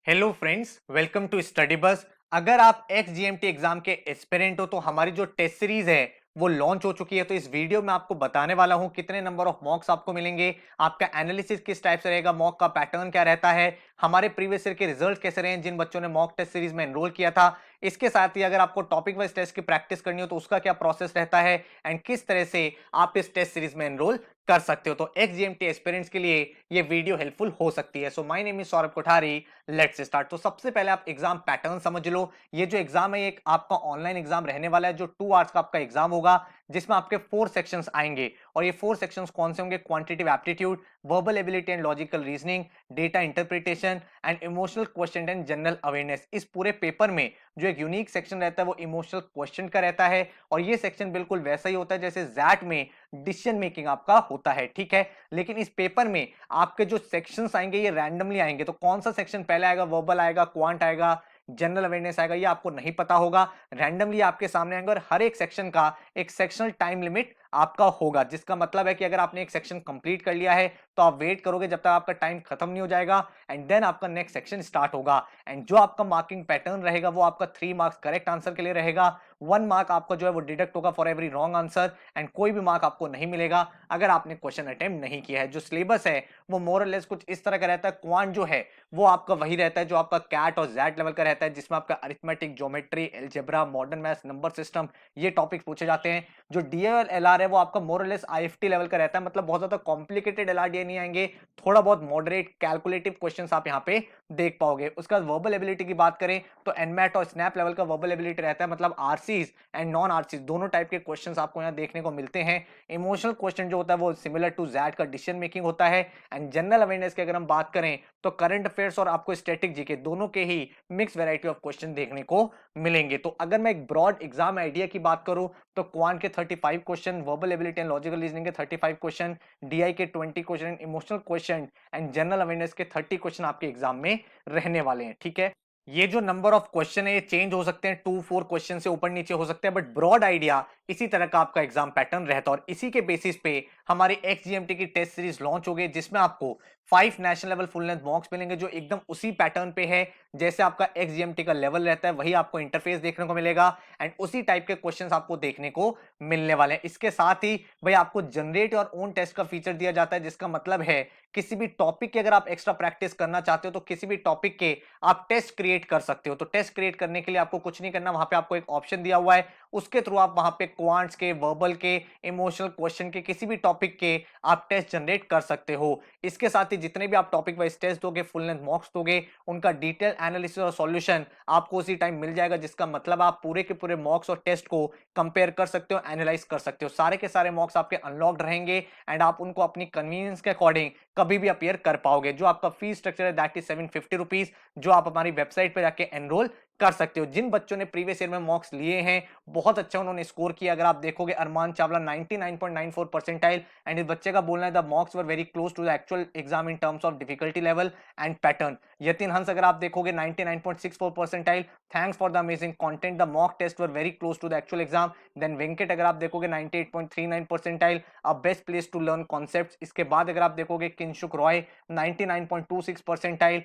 Hello friends, welcome to study bus. अगर आप X GMT exam के एस्पिरेंट हो तो हमारी जो टेस्ट सीरीज है वो लॉन्च हो चुकी है। तो इस वीडियो में आपको बताने वाला हूं कितने नंबर ऑफ मॉक्स आपको मिलेंगे, आपका एनालिसिस किस टाइप से रहेगा, मॉक का पैटर्न क्या रहता है, हमारे प्रीवियस ईयर के रिजल्ट कैसे रहे जिन बच्चों ने मॉक टेस्ट सीरीज में एनरोल किया था। इसके साथ ही अगर आपको टॉपिक वाइज टेस्ट की प्रैक्टिस करनी हो तो उसका क्या प्रोसेस रहता है एंड किस तरह से आप इस टेस्ट सीरीज में एनरोल कर सकते हो। तो एक्स जीएमटी एस्पिरेंट्स के लिए ये वीडियो हेल्पफुल हो सकती है। So my name is Saurabh Kothari, let's start. तो सबसे पहले आप एग्जाम पैटर्न समझ लो। ये जो एग्जाम है एक आपका ऑनलाइन एग्जाम रहने वाला है जो 2 आवर्स का आपका एग्जाम होगा, जिसमें आपके 4 सेक्शंस आएंगे। और ये 4 सेक्शंस कौन से होंगे? Quantitative aptitude, verbal ability and logical reasoning, data interpretation and emotional question and general awareness. इस पूरे पेपर में जो एक यूनिक सेक्शन रहता है वो इमोशनल क्वेश्चन का रहता है। और ये सेक्शन बिल्कुल वैसा ही होता है जैसे जैट में डिसीजन मेकिंग आपका होता है, ठीक है। लेकिन इस पेपर में आपके जो सेक्शंस आएंगे ये रैंडमली आएंगे। तो कौन सा सेक्शन पहले आएगा, वर्बल आएगा, क्वांट आएगा, जनरल अवेयरनेस आएगा, ये आपको नहीं पता होगा। रैंडमली आपके सामने आएंगे और हर एक सेक्शन का एक सेक्शनल टाइम लिमिट आपका होगा, जिसका मतलब है कि अगर आपने एक सेक्शन कंप्लीट कर लिया है तो आप वेट करोगे जब तक आपका टाइम खत्म नहीं हो जाएगा एंड देन आपका नेक्स्ट सेक्शन स्टार्ट होगा। एंड जो आपका मार्किंग पैटर्न रहेगा वो आपका 3 मार्क्स करेक्ट आंसर के लिए रहेगा, 1 मार्क आपका जो है वो डिडक्ट होगा for every wrong answer and कोई भी मार्क आपको नहीं मिलेगा अगर आपने क्वेश्चन अटेम्प्ट नहीं किया है। जो सिलेबस है वो मोर और लेस कुछ इस तरह का रहता है। क्वांट जो है वो आपका वही रहता है जो आपका कैट और जैट लेवल का रहता है, जिसमें आपका arithmetic, geometry, algebra, modern maths, number system ये टॉपिक्स पूछे जाते हैं। जो डीए और एलआर है वो आपका मोर और लेस आईएफटी लेवल का रहता है, मतलब बहुत ज्यादा कॉम्प्लिकेटेड एलआर डीए नहीं आएंगे, थोड़ा बहुत मॉडरेट कैलकुलेटिव क्वेश्चंस आप यहाँ पे देख पाओगे। उसके बाद वर्बल एबिलिटी की बात करें तो एनमैट और स्नैप लेवल का वर्बल एबिलिटी रहता है, मतलब आरसीज एंड नॉन आरसीज दोनों टाइप के क्वेश्चंस आपको यहाँ देखने को मिलते हैं। इमोशनल क्वेश्चन जो होता है वो सिमिलर टू जैट का डिसीजन मेकिंग होता है। एंड जनरल अवेयरनेस की अगर हम बात करें तो करंट अफेयर्स और आपको स्टैटिक जीके दोनों के ही मिक्स वैरायटी ऑफ क्वेश्चन देखने को मिलेंगे। तो अगर मैं एक ब्रॉड एग्जाम आइडिया की बात करूं तो क्वांट के 35 question, verbal ability and logical reasoning के 35 क्वेश्चन, डीआई के 20 question, emotional question and general awareness के 30 क्वेश्चन आपके एग्जाम में रहने वाले हैं, ठीक है। ये जो नंबर ऑफ क्वेश्चन है ये चेंज हो सकते हैं, 2-4 क्वेश्चन से ऊपर नीचे हो सकते हैं, बट ब्रॉड आइडिया इसी तरह का आपका एग्जाम पैटर्न रहता है। और इसी के बेसिस पे हमारी एक्सजीएमटी की टेस्ट सीरीज लॉन्च हो गई, जिसमें आपको 5 नेशनल लेवल फुल लेंथ मॉक्स मिलेंगे जो एकदम उसी पैटर्न पे है जैसे आपका एक्सजीएमटी का लेवल रहता है, वही आपको इंटरफेस देखने को मिलेगा एंड उसी टाइप के क्वेश्चंस आपको देखने को मिलने वाले हैं। इसके साथ ही भाई आपको जनरेट और ओन टेस्ट का फीचर दिया जाता है, जिसका मतलब है किसी भी टॉपिक की अगर आप एक्स्ट्रा प्रैक्टिस करना चाहते हो तो किसी भी टॉपिक के आप टेस्ट क्रिएट कर सकते हो। तो टेस्ट क्रिएट करने के लिए आपको कुछ नहीं करना, वहां पे आपको एक ऑप्शन दिया हुआ है, उसके थ्रू आप वहां पे क्वांट्स के, वर्बल के, इमोशनल क्वेश्चन के, किसी भी टॉपिक के आप टेस्ट जनरेट कर सकते हो। इसके साथ ही जितने भी आप टॉपिक वाइज टेस्ट दोगे, फुल लेंथ मॉक्स दोगे, उनका डिटेल एनालिसिस और सॉल्यूशन आपको उसी टाइम मिल जाएगा, जिसका मतलब आप पूरे के पूरे मॉक्स और टेस्ट को कंपेयर कर सकते हो, एनालाइज कर सकते हो। सारे के सारे मॉक्स आपके अनलॉक्ड रहेंगे एंड आप उनको अपनी कन्वीनियंस के अकॉर्डिंग कभी भी अपीयर कर पाओगे। जो आपका फीस स्ट्रक्चर है दैट इज 750 रुपीज, जो आप हमारी वेबसाइट पे जाके एनरोल कर सकते हो। जिन बच्चों ने प्रीवियस ईयर में मॉक्स लिए हैं बहुत अच्छा उन्होंने स्कोर किया। अगर आप देखोगे अरमान चावला 99.94 परसेंटाइल एंड इस बच्चे का बोलना है the mocks were very close to the actual exam in terms of difficulty level and pattern. Yatin Hans अगर आप देखोगे 99.64 percentile, thanks for the amazing content, the mock test were very close to the actual exam. Then Venkat अगर आप देखोगे 98.39 percentile, a best place to learn concepts. इसके बाद अगर आप देखोगे Kinshuk Roy 99.26 percentile,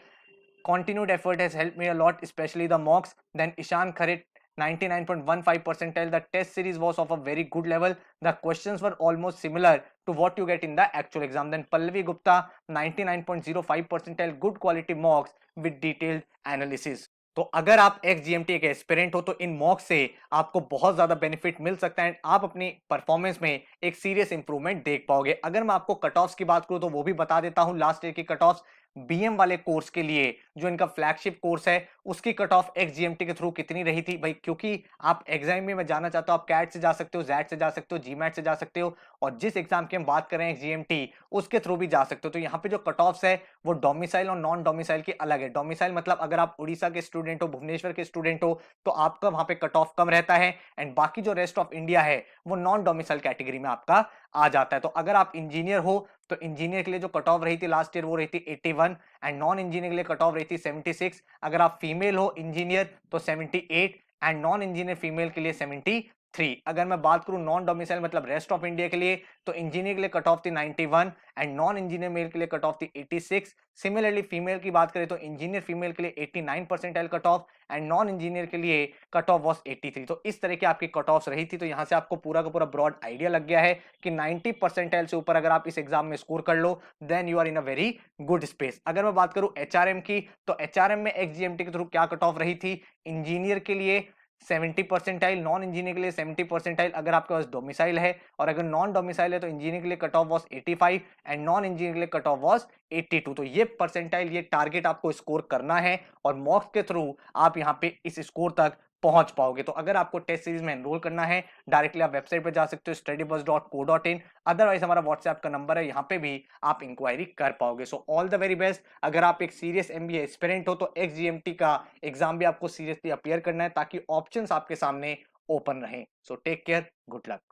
continued effort has helped me a lot, especially the mocks. Then Ishan Kharit 99.15 percentile. The test series was of a very good level. The questions were almost similar to what you get in the actual exam. Then Pallavi Gupta 99.05 percentile, good quality mocks with detailed analysis. तो अगर आप X GMT के aspirant हो तो इन mock से आपको बहुत ज्यादा बेनिफिट मिल सकता है, आप अपनी परफॉर्मेंस में एक सीरियस इंप्रूवमेंट देख पाओगे। अगर मैं आपको कट ऑफ्स की बात करूं तो वो भी बता देता हूं। लास्ट ईयर की कट ऑफ्स बीएम वाले कोर्स के लिए जो इनका फ्लैगशिप कोर्स है उसकी कट ऑफ एक्सजीएमटी के थ्रू कितनी रही थी भाई, क्योंकि आप एग्जाम में मैं जाना चाहता हूं, आप कैट से जा सकते हो, जैट से जा सकते हो, जीमैट से जा सकते हो, और जिस एग्जाम की हम बात कर रहे हैं एक्सजीएमटी उसके थ्रू भी जा सकते हो। तो यहाँ पे जो कट ऑफ्स है वो डोमिसाइल और नॉन डोमिसाइल की अलग है। डोमिसाइल मतलब अगर आप उड़ीसा के स्टूडेंट हो, भुवनेश्वर के स्टूडेंट हो तो आपका वहां पे कट ऑफ कम रहता है एंड बाकी जो रेस्ट ऑफ इंडिया है वो नॉन डोमिसाइल कैटेगरी में आपका आ जाता है। तो अगर आप इंजीनियर हो तो इंजीनियर के लिए जो कट ऑफ रही थी लास्ट ईयर वो रही थी 81 एंड नॉन इंजीनियर के लिए कट ऑफ रही थी 76। अगर आप फीमेल हो इंजीनियर तो 78 एंड नॉन इंजीनियर फीमेल के लिए 73 3। अगर मैं बात करूं नॉन डोमिसाइल मतलब रेस्ट ऑफ इंडिया के लिए, तो इंजीनियर के लिए कट ऑफ थी 91 एंड नॉन इंजीनियर मेल के लिए कट ऑफ थी 86। सिमिलरली फीमेल की बात करें तो इंजीनियर फीमेल के लिए 89 percentile cut off and non engineer के लिए कट ऑफ वॉज 83। तो इस तरह की आपकी कट ऑफ रही थी। तो यहां से आपको पूरा का पूरा ब्रॉड आइडिया लग गया है कि 90 परसेंटाइल से ऊपर अगर आप इस एग्जाम में स्कोर कर लो then you are in a very good space. अगर मैं बात करूं एचआरएम की, तो एचआरएम में एक्सजीएमटी के थ्रू क्या कट ऑफ रही थी? इंजीनियर के लिए 70 परसेंटाइल, नॉन इंजीनियर के लिए 70 परसेंटाइल अगर आपके पास डोमिसाइल है, और अगर नॉन डोमिसाइल है तो इंजीनियर के लिए cut off was 85 and non engineer के लिए कट ऑफ वॉज 82। तो ये परसेंटाइल, ये टारगेट आपको स्कोर करना है और मॉक्स के थ्रू आप यहाँ पे इस स्कोर तक पहुंच पाओगे। तो अगर आपको टेस्ट सीरीज में एनरोल करना है, डायरेक्टली आप वेबसाइट पर जा सकते हो studybuzz.co.in, अदरवाइज हमारा व्हाट्सएप का नंबर है, यहाँ पे भी आप इंक्वायरी कर पाओगे। So all the very best. अगर आप एक सीरियस एमबीए एस्पिरेंट हो तो एक्सजीएमटी का एग्जाम भी आपको सीरियसली अपियर करना है ताकि ऑप्शंस आपके सामने ओपन रहें। So take care, good luck.